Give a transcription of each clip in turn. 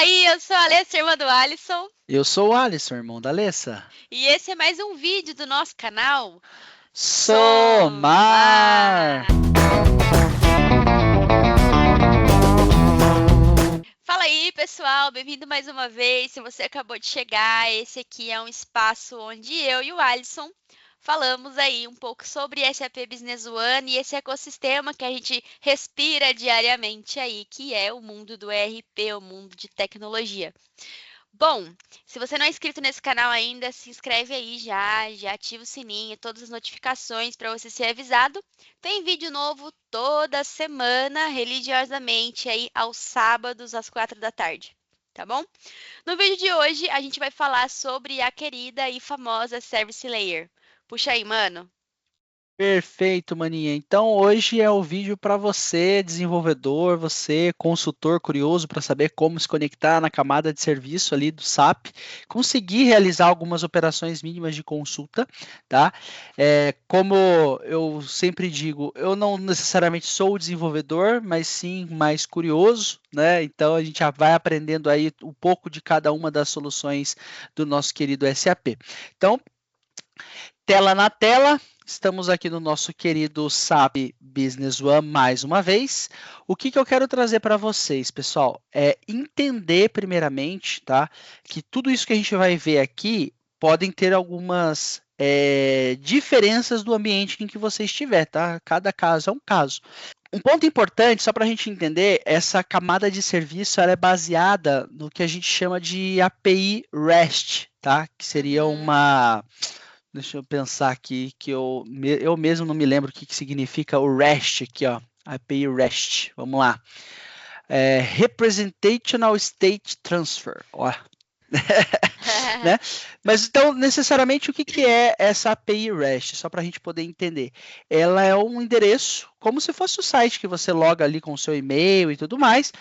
aí, eu sou a Alessa, irmã do Alisson, Eu sou o Alisson, irmão da Alessa. e esse é mais um vídeo do nosso canal Somar! Somar. Fala aí, pessoal, bem-vindo mais uma vez. Se você acabou de chegar, esse aqui é um espaço onde eu e o Alisson falamos aí um pouco sobre SAP Business One e esse ecossistema que a gente respira diariamente aí, que é o mundo do ERP, o mundo de tecnologia. Bom, se você não é inscrito nesse canal ainda, se inscreve aí já ativa o sininho, todas as notificações para você ser avisado. Tem vídeo novo toda semana, religiosamente, aí aos sábados, às 4 da tarde, tá bom? No vídeo de hoje, a gente vai falar sobre a querida e famosa Service Layer. Puxa aí, mano. Perfeito, maninha. Então, hoje é o vídeo para você, desenvolvedor, você, consultor curioso para saber como se conectar na camada de serviço ali do SAP, conseguir realizar algumas operações mínimas de consulta, tá? Como eu sempre digo, eu não necessariamente sou o desenvolvedor, mas sim mais curioso, né? Então, a gente já vai aprendendo aí um pouco de cada uma das soluções do nosso querido SAP. Então, tela na tela, estamos aqui no nosso querido SAP Business One mais uma vez. O que eu quero trazer para vocês, pessoal, é entender primeiramente, tá, que tudo isso que a gente vai ver aqui podem ter algumas diferenças do ambiente em que você estiver, tá? Cada caso é um caso. Um ponto importante, só para a gente entender, essa camada de serviço ela é baseada no que a gente chama de API REST, tá? Que seria Uhum. uma. Deixa eu pensar aqui que eu mesmo não me lembro o que significa o REST aqui, ó. API REST. Vamos lá. Representational State Transfer. Ó, né? Mas então, necessariamente, o que é essa API REST? Só para a gente poder entender. Ela é um endereço, como se fosse o site que você loga ali com o seu e-mail e tudo mais,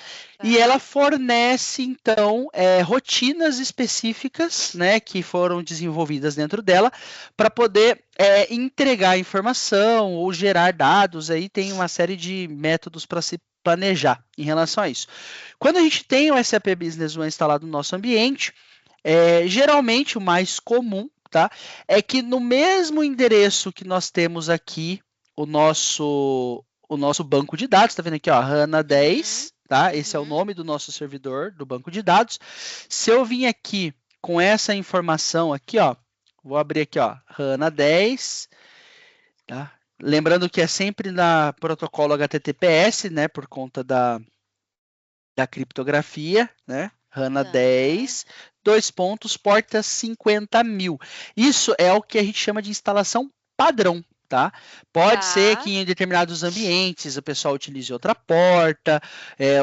e ela Tá. fornece, então, rotinas específicas, né, que foram desenvolvidas dentro dela, para poder entregar informação ou gerar dados. Aí tem uma série de métodos para se planejar em relação a isso. Quando a gente tem o SAP Business One instalado no nosso ambiente, geralmente o mais comum, tá, é que no mesmo endereço que nós temos aqui o nosso banco de dados, tá vendo aqui, ó, HANA Uhum. 10, tá? Esse é o Uhum. nome do nosso servidor do banco de dados. Se eu vim aqui com essa informação aqui, ó, vou abrir aqui, ó, HANA 10, tá? Lembrando que é sempre na protocolo HTTPS, né, por conta da criptografia, né? HANA Tá. 10, dois pontos, porta 50.000. Isso é o que a gente chama de instalação padrão, tá? Pode ser Tá. que em determinados ambientes o pessoal utilize outra porta,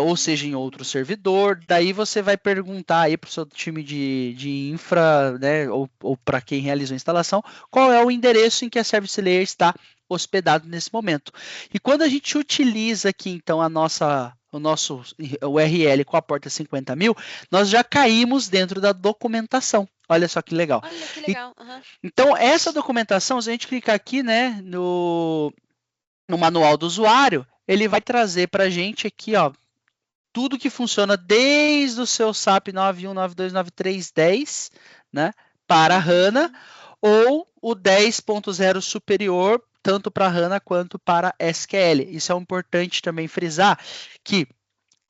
ou seja, em outro Hum. servidor. Daí você vai perguntar aí para o seu time de infra, né, ou para quem realizou a instalação, qual é o endereço em que a Service Layer está hospedado nesse momento. E quando a gente utiliza aqui, então, o nosso URL com a porta 50.000, nós já caímos dentro da documentação. Olha só que legal. Olha que E, legal. Aham. então, essa documentação, se a gente clicar aqui, né, no manual do usuário, ele vai trazer para a gente aqui, ó, tudo que funciona desde o seu SAP 91, 92, 93, 10, né, para a HANA, Uhum. ou o 10.0 superior, tanto para HANA quanto para SQL. Isso é importante também frisar que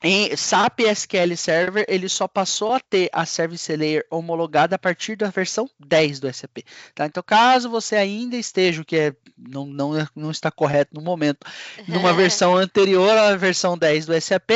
em SAP SQL Server, ele só passou a ter a Service Layer homologada a partir da versão 10 do SAP. Tá? Então, caso você ainda esteja, o que não está correto no momento, numa versão anterior à versão 10 do SAP,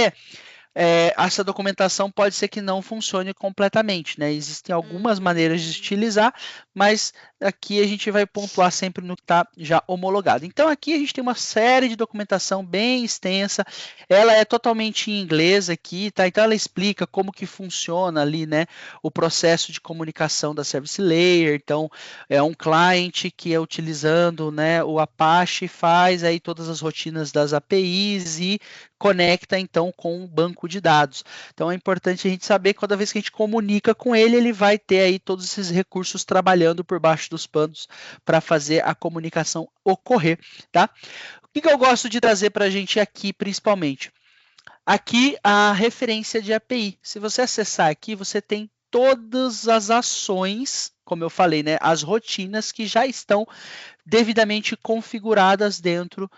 essa documentação pode ser que não funcione completamente, né? Existem algumas maneiras de Hum. utilizar, mas aqui a gente vai pontuar sempre no que está já homologado. Então aqui a gente tem uma série de documentação bem extensa, ela é totalmente em inglês aqui, tá? Então ela explica como que funciona ali, né, o processo de comunicação da Service Layer. Então é um client que é utilizando, né, o Apache, faz aí todas as rotinas das APIs e conecta então com o banco de dados. Então é importante a gente saber que cada vez que a gente comunica com ele, ele vai ter aí todos esses recursos trabalhando por baixo dos panos para fazer a comunicação ocorrer, tá? O que eu gosto de trazer para a gente aqui, principalmente? aqui a referência de API. Se você acessar aqui, você tem todas as ações, como eu falei, né, as rotinas que já estão devidamente configuradas dentro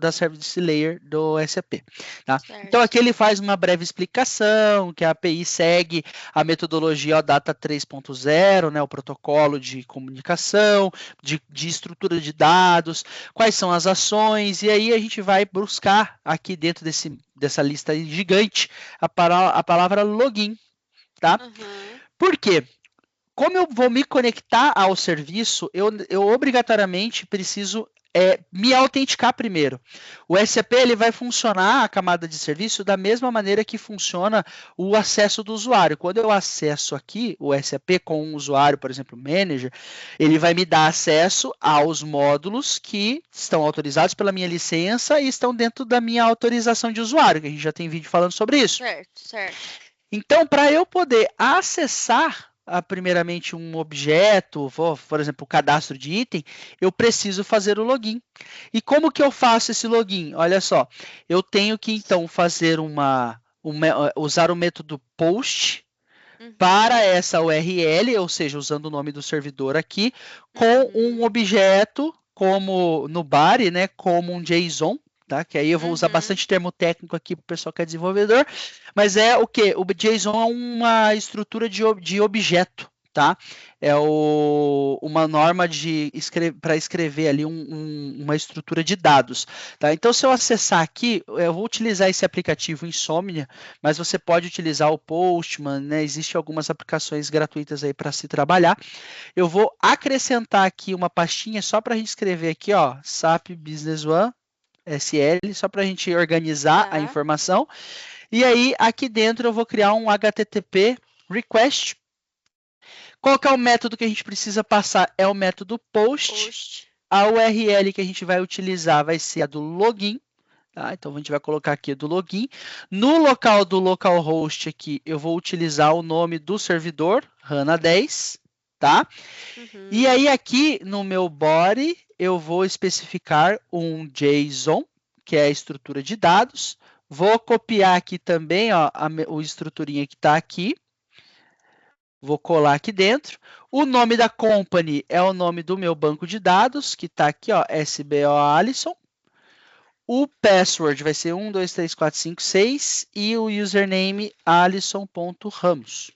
da Service Layer do SAP. Tá? Então, aqui ele faz uma breve explicação, que a API segue a metodologia OData 3.0, né, o protocolo de comunicação, de estrutura de dados, quais são as ações, e aí a gente vai buscar aqui dentro dessa lista gigante a palavra login. Tá? Uhum. Por quê? Como eu vou me conectar ao serviço, eu obrigatoriamente preciso me autenticar primeiro. O SAP ele vai funcionar, a camada de serviço, da mesma maneira que funciona o acesso do usuário. Quando eu acesso aqui o SAP com um usuário, por exemplo, manager, ele vai me dar acesso aos módulos que estão autorizados pela minha licença e estão dentro da minha autorização de usuário, que a gente já tem vídeo falando sobre isso. Certo. Então, para eu poder acessar primeiramente um objeto, por exemplo, o cadastro de item, eu preciso fazer o login. E como que eu faço esse login? Olha só, eu tenho que então fazer usar o método post para essa URL, ou seja, usando o nome do servidor aqui, com um objeto como no body, né, como um JSON. Tá? Que aí eu vou usar bastante termo técnico aqui para o pessoal que é desenvolvedor, mas é o que? O JSON é uma estrutura de objeto, tá? É uma norma para escrever ali uma estrutura de dados. Tá? Então, se eu acessar aqui, eu vou utilizar esse aplicativo Insomnia, mas você pode utilizar o Postman, né? Existem algumas aplicações gratuitas aí para se trabalhar. Eu vou acrescentar aqui uma pastinha só para a gente escrever aqui, ó, SAP Business One, SL, só para a gente organizar a informação. E aí, aqui dentro, eu vou criar um HTTP request. Qual que é o método que a gente precisa passar? É o método post. A URL que a gente vai utilizar vai ser a do login. Tá? Então, a gente vai colocar aqui do login. No local do localhost aqui, eu vou utilizar o nome do servidor, HANA 10. Tá? E aí, aqui no meu body, eu vou especificar um JSON, que é a estrutura de dados. Vou copiar aqui também ó, o estruturinha que está aqui. Vou colar aqui dentro. O nome da company é o nome do meu banco de dados, que está aqui, ó, SBO Alisson. O password vai ser 123456 e o username alisson.ramos.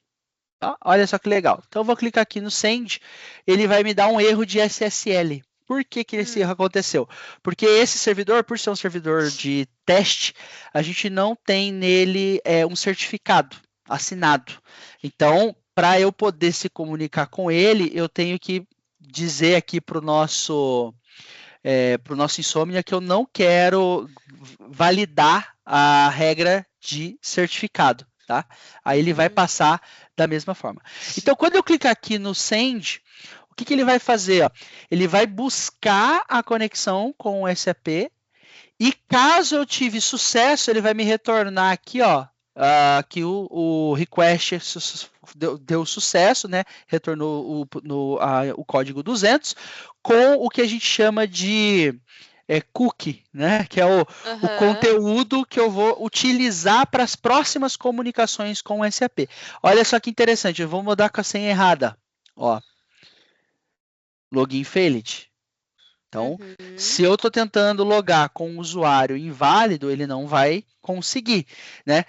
Tá? Olha só que legal. Então, eu vou clicar aqui no Send. Ele vai me dar um erro de SSL. Por que esse erro aconteceu? Porque esse servidor, por ser um servidor de teste, a gente não tem nele um certificado assinado. Então, para eu poder se comunicar com ele, eu tenho que dizer aqui para o nosso Insomnia que eu não quero validar a regra de certificado. Tá? Aí ele vai passar da mesma forma. Então, quando eu clicar aqui no Send, o que ele vai fazer? Ó? Ele vai buscar a conexão com o SAP e caso eu tive sucesso, ele vai me retornar aqui, ó, que o request deu sucesso, né? Retornou o código 200 com o que a gente chama de cookie, né? Que é o conteúdo que eu vou utilizar para as próximas comunicações com o SAP. Olha só que interessante, eu vou mudar com a senha errada. Ó, login failed. Então, se eu estou tentando logar com um usuário inválido, ele não vai conseguir, né?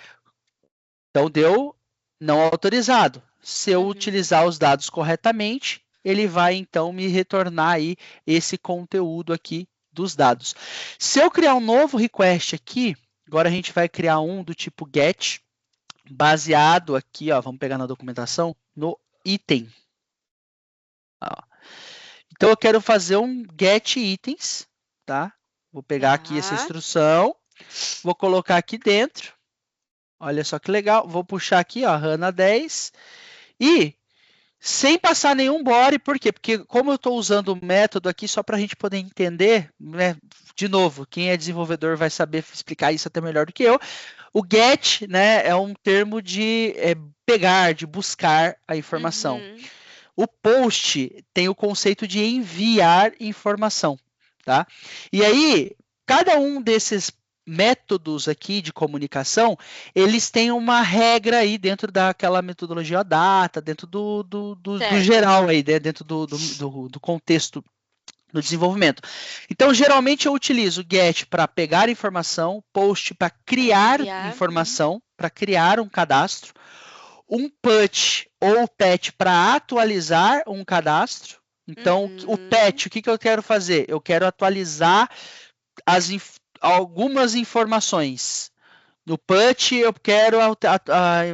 Então, deu não autorizado. Se eu utilizar os dados corretamente, ele vai, então, me retornar aí esse conteúdo aqui dos dados. Se eu criar um novo request aqui, agora a gente vai criar um do tipo get, baseado aqui, ó, vamos pegar na documentação, no item. Ó. Então, eu quero fazer um get itens, tá? Vou pegar aqui essa instrução, vou colocar aqui dentro. Olha só que legal. Vou puxar aqui, ó, HANA 10. E sem passar nenhum body, por quê? Porque como eu estou usando o método aqui só para a gente poder entender, né? De novo, quem é desenvolvedor vai saber explicar isso até melhor do que eu. O get, né, é um termo de pegar, de buscar a informação. O post tem o conceito de enviar informação, tá? E aí, cada um desses métodos aqui de comunicação, eles têm uma regra aí dentro daquela metodologia OData, dentro do geral aí, né? Dentro do contexto do desenvolvimento. Então, geralmente eu utilizo get para pegar informação, post para criar informação, para criar um cadastro, um put ou pet para atualizar um cadastro. Então, o pet, o que eu quero fazer? Eu quero atualizar algumas informações. No put, eu quero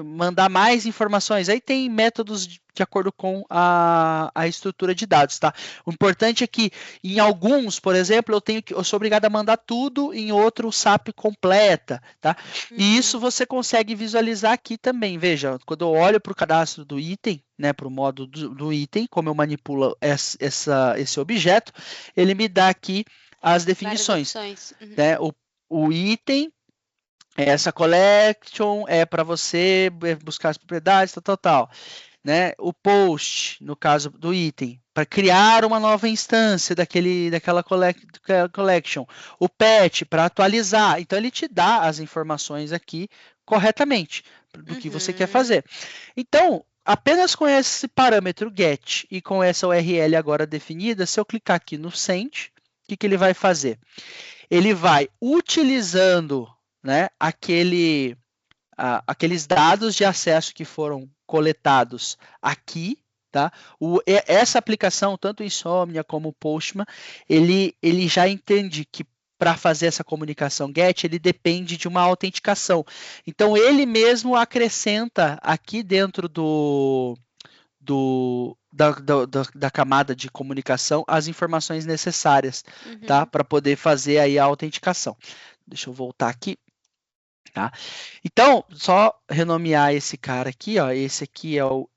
mandar mais informações. Aí tem métodos de acordo com a estrutura de dados, tá? O importante é que em alguns, por exemplo, eu sou obrigado a mandar tudo, em outro o SAP completa, tá? E isso você consegue visualizar aqui também. Veja, quando eu olho para o cadastro do item, né, para o modo do item, como eu manipulo esse objeto, ele me dá aqui as definições. Né? O item, essa collection é para você buscar as propriedades, tal. Né? O post, no caso do item, para criar uma nova instância daquela collection. O pet, para atualizar. Então, ele te dá as informações aqui corretamente do que você quer fazer. Então, apenas com esse parâmetro get e com essa URL agora definida, se eu clicar aqui no send, o que ele vai fazer? Ele vai utilizando, né, aqueles dados de acesso que foram coletados aqui, tá? Essa aplicação, tanto o Insomnia como o Postman, ele já entende que para fazer essa comunicação GET, ele depende de uma autenticação. Então, ele mesmo acrescenta aqui dentro da camada de comunicação as informações necessárias, tá? Para poder fazer aí a autenticação. Deixa eu voltar aqui. Tá? Então, só renomear esse cara aqui, ó. Esse aqui é o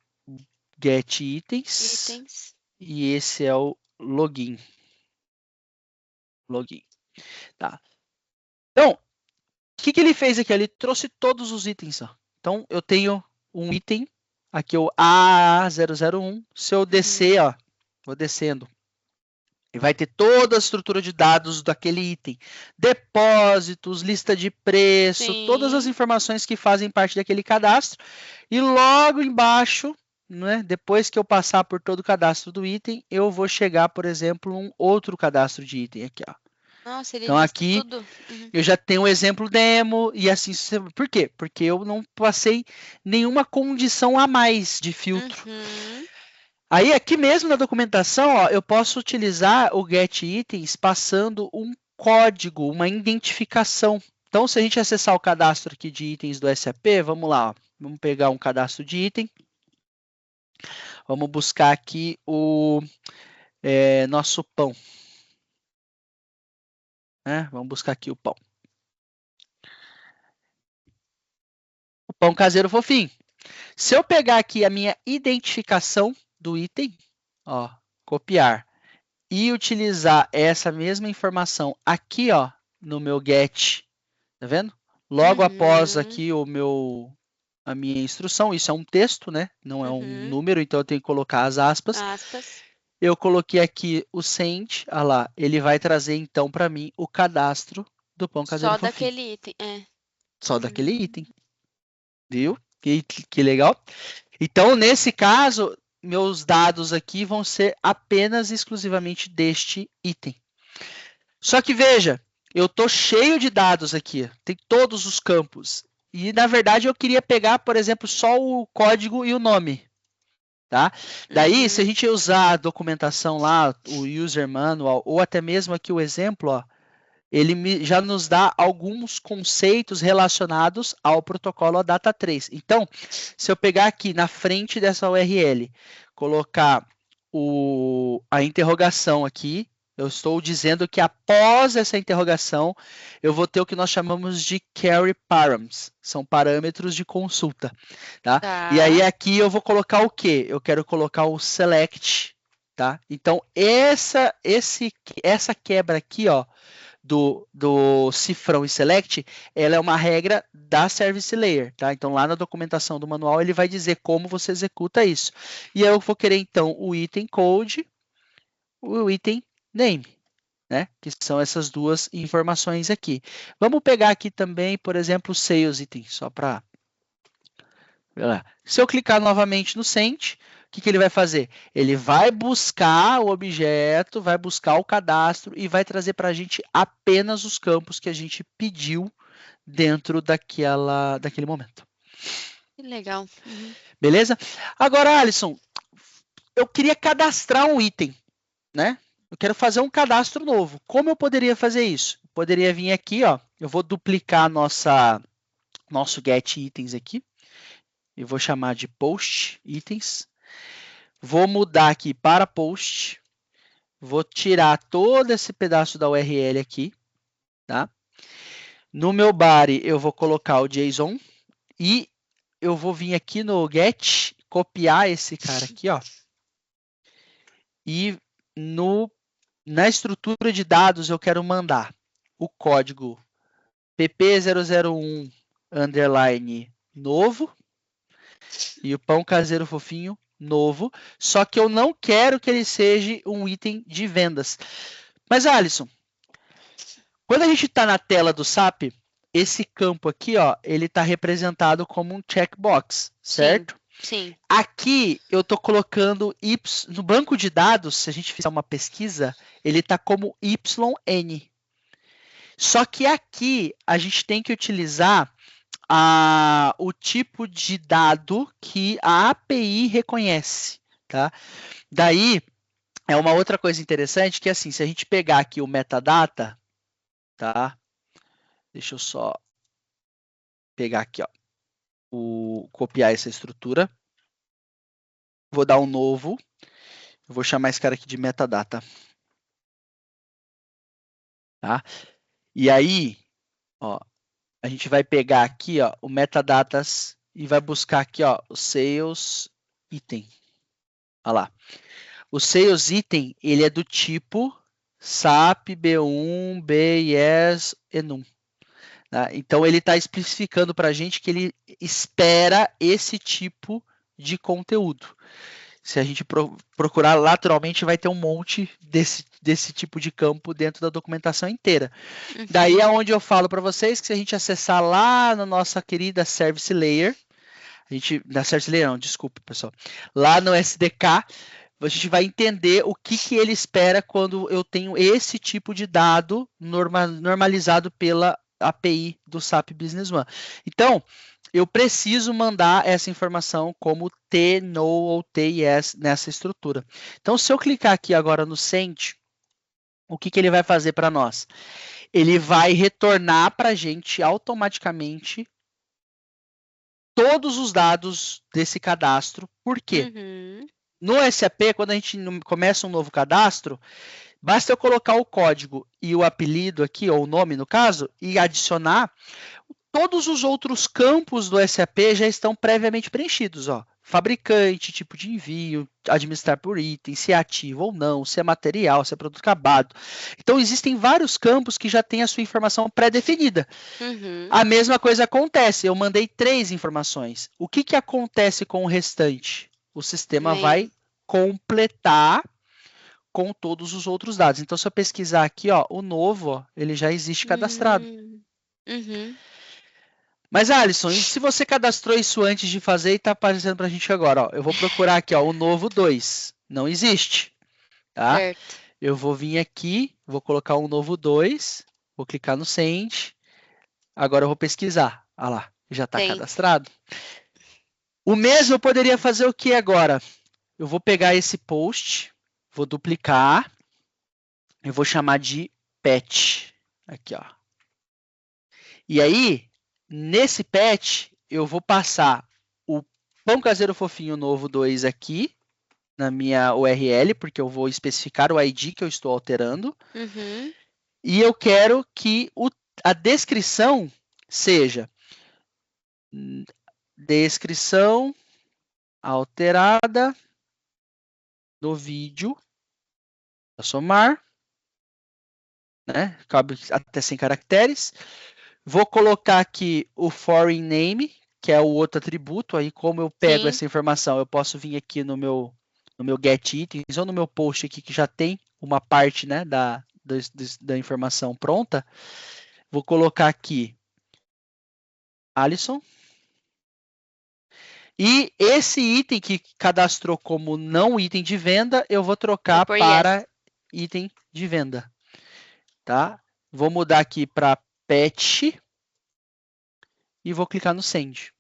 get itens. E esse é o login. Tá? Então, o que ele fez aqui? Ele trouxe todos os itens. Ó. Então, eu tenho um item, aqui o A001. Se eu descer, ó, vou descendo. E vai ter toda a estrutura de dados daquele item. Depósitos, lista de preço, todas as informações que fazem parte daquele cadastro. E logo embaixo, né, depois que eu passar por todo o cadastro do item, eu vou chegar, por exemplo, um outro cadastro de item aqui. Ó. Nossa, ele então aqui tudo. Eu já tenho um exemplo demo e assim, por quê? Porque eu não passei nenhuma condição a mais de filtro. Aí aqui mesmo na documentação, ó, eu posso utilizar o getItens passando um código, uma identificação. Então, se a gente acessar o cadastro aqui de itens do SAP, vamos lá, ó, vamos pegar um cadastro de item. Vamos buscar aqui o nosso pão. Vamos buscar aqui o pão. O pão caseiro fofinho. Se eu pegar aqui a minha identificação do item, ó, copiar, e utilizar essa mesma informação aqui, ó, no meu get, tá vendo? Logo após aqui a minha instrução, isso é um texto, né? Não é um número, então eu tenho que colocar as aspas. Eu coloquei aqui o send, olha lá, ele vai trazer então para mim o cadastro do pão caseiro fofinho. Só daquele item, Só daquele item. Viu? Que legal. Então, nesse caso, meus dados aqui vão ser apenas exclusivamente deste item. Só que veja, eu estou cheio de dados aqui, tem todos os campos. E, na verdade, eu queria pegar, por exemplo, só o código e o nome. Tá? Daí, se a gente usar a documentação lá, o user manual, ou até mesmo aqui o exemplo, ó, ele já nos dá alguns conceitos relacionados ao protocolo OData 3. Então, se eu pegar aqui na frente dessa URL, colocar a interrogação aqui, eu estou dizendo que após essa interrogação, eu vou ter o que nós chamamos de query params, são parâmetros de consulta. Tá? E aí aqui eu vou colocar o quê? Eu quero colocar o select. Tá? Então, essa quebra aqui, ó, do cifrão e select, ela é uma regra da service layer, tá? Então, lá na documentação do manual, ele vai dizer como você executa isso. E eu vou querer, então, o item code, o item name, né? Que são essas duas informações aqui. Vamos pegar aqui também, por exemplo, o sales item, só para... Se eu clicar novamente no send, o que ele vai fazer? Ele vai buscar o objeto, vai buscar o cadastro e vai trazer para a gente apenas os campos que a gente pediu dentro daquele momento. Que legal. Uhum. Beleza? Agora, Alisson, eu queria cadastrar um item, né? Eu quero fazer um cadastro novo. Como eu poderia fazer isso? Eu poderia vir aqui, ó. Eu vou duplicar nosso get itens aqui. E vou chamar de post itens. Vou mudar aqui para post. Vou tirar todo esse pedaço da URL aqui, tá? No meu body eu vou colocar o JSON e eu vou vir aqui no get, copiar esse cara aqui, ó. E na estrutura de dados eu quero mandar o código pp001 underline novo e o pão caseiro fofinho novo, só que eu não quero que ele seja um item de vendas. Mas, Alisson, quando a gente está na tela do SAP, esse campo aqui, ó, ele está representado como um checkbox, certo? Sim. Aqui eu estou colocando no banco de dados, se a gente fizer uma pesquisa, ele está como YN. Só que aqui a gente tem que utilizar o tipo de dado que a API reconhece, tá? Daí é uma outra coisa interessante que assim, se a gente pegar aqui o metadata, tá? Deixa eu só pegar aqui, ó, copiar essa estrutura. Vou dar um novo. Eu vou chamar esse cara aqui de metadata. Tá? E aí, ó, a gente vai pegar aqui, ó, o metadatas e vai buscar aqui, ó, o sales item. Olha lá. O sales item, ele é do tipo SAP B1, BIS, ENUM. Tá? Então, ele está especificando para a gente que ele espera esse tipo de conteúdo. Se a gente procurar lateralmente, vai ter um monte desse tipo de campo dentro da documentação inteira. Uhum. Daí é onde eu falo para vocês que se a gente acessar lá na nossa querida Service Layer, na Service Layer não, desculpe, pessoal, lá no SDK, a gente vai entender o que ele espera quando eu tenho esse tipo de dado normalizado pela API do SAP Business One. Então, eu preciso mandar essa informação como T, No ou T, Yes nessa estrutura. Então, se eu clicar aqui agora no Send, o que ele vai fazer para nós? Ele vai retornar para a gente automaticamente todos os dados desse cadastro. Por quê? Uhum. No SAP, quando a gente começa um novo cadastro, basta eu colocar o código e o apelido aqui, ou o nome no caso, e adicionar. Todos os outros campos do SAP já estão previamente preenchidos, ó. Fabricante, tipo de envio, administrar por item, se é ativo ou não, se é material, se é produto acabado. Então, existem vários campos que já têm a sua informação pré-definida. Uhum. A mesma coisa acontece, eu mandei 3 informações. O que acontece com o restante? O sistema vai completar com todos os outros dados. Então, se eu pesquisar aqui, ó, o novo, ó, ele já existe cadastrado. Uhum. Mas, Alisson, e se você cadastrou isso antes de fazer e está aparecendo para a gente agora? Ó, eu vou procurar aqui, ó, o novo 2. Não existe. Tá? Certo. Eu vou vir aqui, vou colocar um novo 2, vou clicar no Send. Agora eu vou pesquisar. Olha lá, já está cadastrado. O mesmo eu poderia fazer o que agora? Eu vou pegar esse post, vou duplicar, eu vou chamar de pet. Aqui, ó. E aí, nesse pet, eu vou passar o pão caseiro fofinho novo 2 aqui, na minha URL, porque eu vou especificar o ID que eu estou alterando. Uhum. E eu quero que a descrição seja descrição alterada do vídeo, somar, né? Cabe até 100 caracteres. Vou colocar aqui o foreign name, que é o outro atributo. Aí, como eu pego essa informação, eu posso vir aqui no meu get itens ou no meu post aqui que já tem uma parte, né, da informação pronta. Vou colocar aqui Alisson. E esse item que cadastrou como não item de venda, eu vou trocar para item de venda. Tá? Vou mudar aqui para pet e vou clicar no send.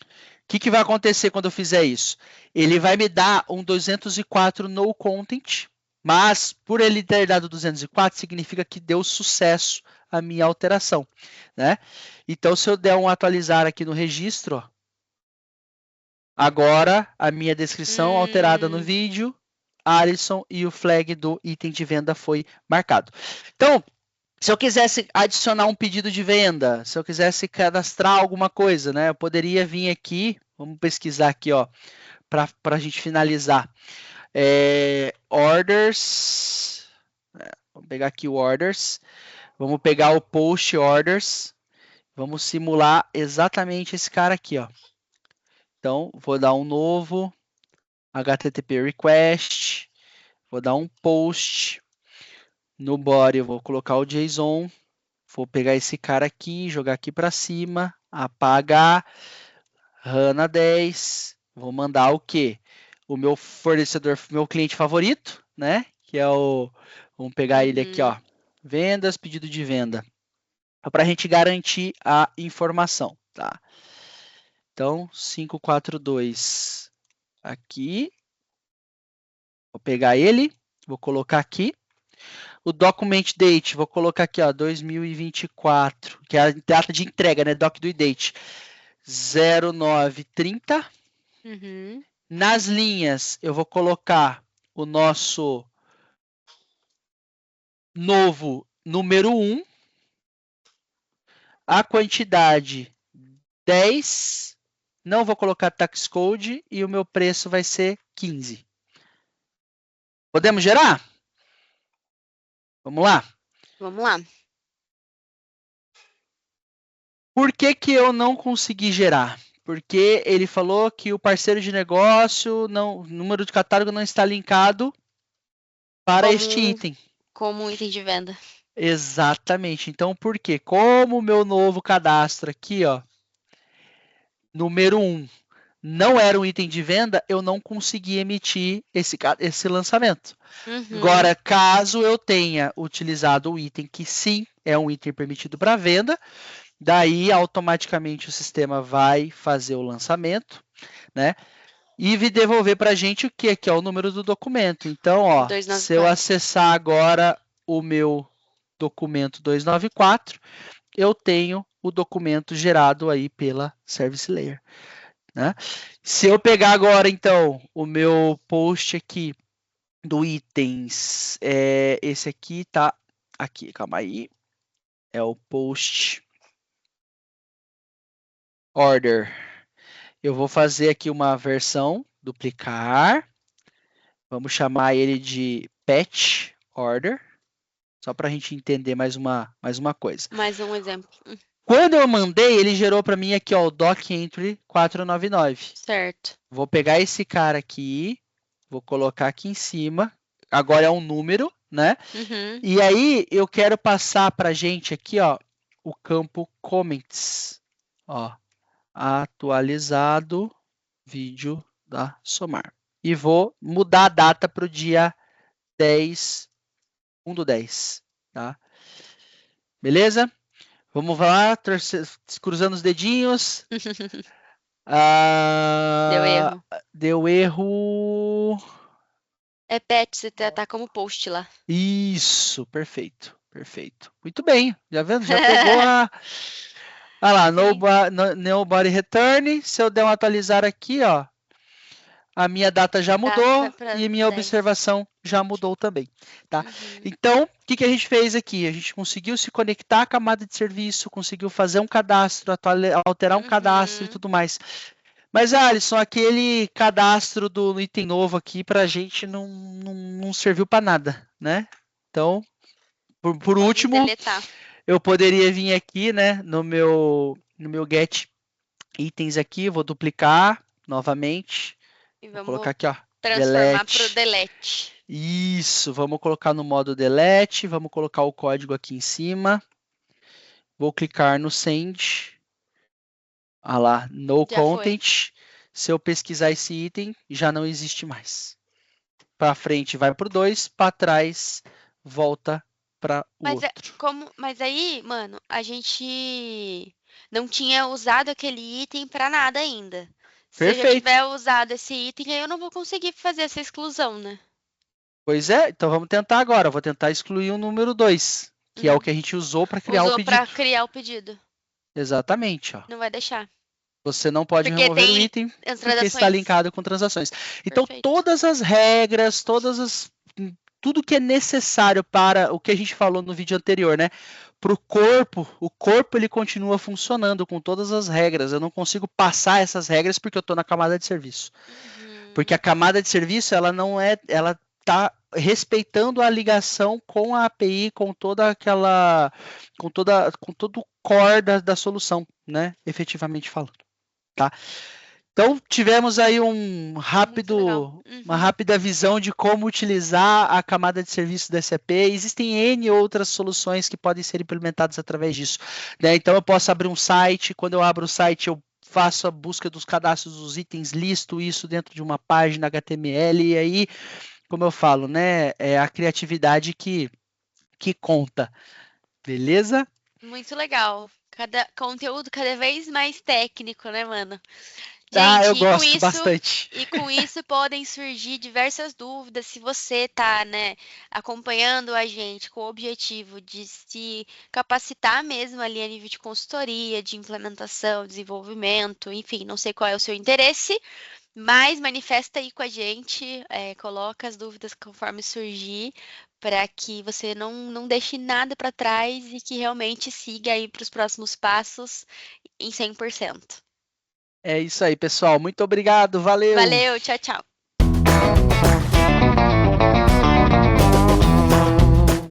O que vai acontecer quando eu fizer isso? Ele vai me dar um 204 no content, mas por ele ter dado 204, significa que deu sucesso a minha alteração, né? Então, se eu der um atualizar aqui no registro, ó, agora a minha descrição alterada no vídeo, Alisson e o flag do item de venda foi marcado. Então, se eu quisesse adicionar um pedido de venda, se eu quisesse cadastrar alguma coisa, né? Eu poderia vir aqui, vamos pesquisar aqui, ó, para a gente finalizar. Orders, vamos pegar aqui o orders, vamos pegar o post orders, vamos simular exatamente esse cara aqui, ó. Então, vou dar um novo HTTP request, vou dar um post, no body eu vou colocar o JSON, vou pegar esse cara aqui, jogar aqui para cima, apagar, HANA 10, vou mandar o quê? O meu fornecedor, meu cliente favorito, né? Que é o, vamos pegar ele aqui, ó, vendas, pedido de venda, para a gente garantir a informação, tá? Então, 542 aqui, vou pegar ele, vou colocar aqui. O document date, vou colocar aqui, ó, 2024, que é a data de entrega, né? Doc do date, 0930. Nas linhas, eu vou colocar o nosso novo número 1, a quantidade 10, não vou colocar tax code e o meu preço vai ser 15. Podemos gerar? Vamos lá? Vamos lá. Por que eu não consegui gerar? Porque ele falou que o parceiro de negócio, o número de catálogo não está linkado para este item. Como um item de venda. Exatamente. Então, por quê? Como o meu novo cadastro aqui, ó, número 1, não era um item de venda, eu não consegui emitir esse lançamento. Agora, caso eu tenha utilizado o item que sim é um item permitido para venda, daí automaticamente o sistema vai fazer o lançamento, né? E devolver para a gente o que? Que é o número do documento. Então, ó, 294. Se eu acessar agora o meu documento 294, eu tenho o documento gerado aí pela Service Layer, né? Se eu pegar agora, então, o meu post aqui do itens, esse aqui tá aqui, calma aí, é o post order. Eu vou fazer aqui uma versão, duplicar, vamos chamar ele de patch order, só para a gente entender mais uma coisa. Mais um exemplo. Quando eu mandei, ele gerou para mim aqui, ó, o doc entry 499. Certo. Vou pegar esse cara aqui, vou colocar aqui em cima, agora é um número, né? E aí eu quero passar para a gente aqui, ó, o campo comments, ó, atualizado vídeo da Somar. E vou mudar a data para o dia 10, 1/10, tá? Beleza? Vamos lá, cruzando os dedinhos. Deu erro. Deu erro. É pet, você tá como post lá. Isso, perfeito, perfeito. Muito bem, já vendo? Já pegou a... Olha lá, nobody return. Se eu der um atualizar aqui, ó, a minha data já mudou e minha observação já mudou também, tá? Então, o que a gente fez aqui? A gente conseguiu se conectar à camada de serviço, conseguiu fazer um cadastro, alterar um cadastro e tudo mais. Mas, Alisson, aquele cadastro do item novo aqui para a gente não serviu para nada, né? Então, por último, eu poderia vir aqui, né, no meu get itens aqui, vou duplicar novamente. E vamos colocar aqui, ó, transformar para o delete. Isso, vamos colocar no modo delete, vamos colocar o código aqui em cima. Vou clicar no send. Ah lá, no Já foi. content. Se eu pesquisar esse item, já não existe mais. Para frente vai para o 2, para trás volta para o Mas outro. mas aí, mano, a gente não tinha usado aquele item pra nada ainda. Se eu já Perfeito. tiver usado esse item, aí eu não vou conseguir fazer essa exclusão, né? Pois é, então vamos tentar agora. Vou tentar excluir o número 2, que é o Uhum. que a gente usou para criar o Usou pra pedido. criar o pedido. Exatamente, ó. Não vai deixar. Você não pode Porque remover o tem item as porque está transações. linkado com transações. Então, Perfeito. todas as regras, tudo que é necessário para o que a gente falou no vídeo anterior, né? Para o corpo ele continua funcionando com todas as regras. Eu não consigo passar essas regras porque eu estou na camada de serviço. Porque a Uhum. camada de serviço, ela não é, ela está respeitando a ligação com a API, com toda aquela, com todo o core da solução, né? Efetivamente falando, tá? Então tivemos aí Muito legal. uma Uhum. rápida visão de como utilizar a camada de serviço da SAP. Existem N outras soluções que podem ser implementadas através disso, né? Então eu posso abrir um site, quando eu abro o site eu faço a busca dos cadastros dos itens, listo isso dentro de uma página HTML e aí, como eu falo, né, é a criatividade que conta, beleza? Muito legal. Cada conteúdo cada vez mais técnico, né, mano? Ah, Gente, eu gosto bastante. e com isso podem surgir diversas dúvidas se você tá, né, acompanhando a gente com o objetivo de se capacitar mesmo ali a nível de consultoria, de implementação, desenvolvimento, enfim, não sei qual é o seu interesse, mas manifesta aí com a gente, coloca as dúvidas conforme surgir, para que você não deixe nada para trás e que realmente siga aí para os próximos passos em 100%. É isso aí, pessoal. Muito obrigado, valeu! Valeu, tchau, tchau.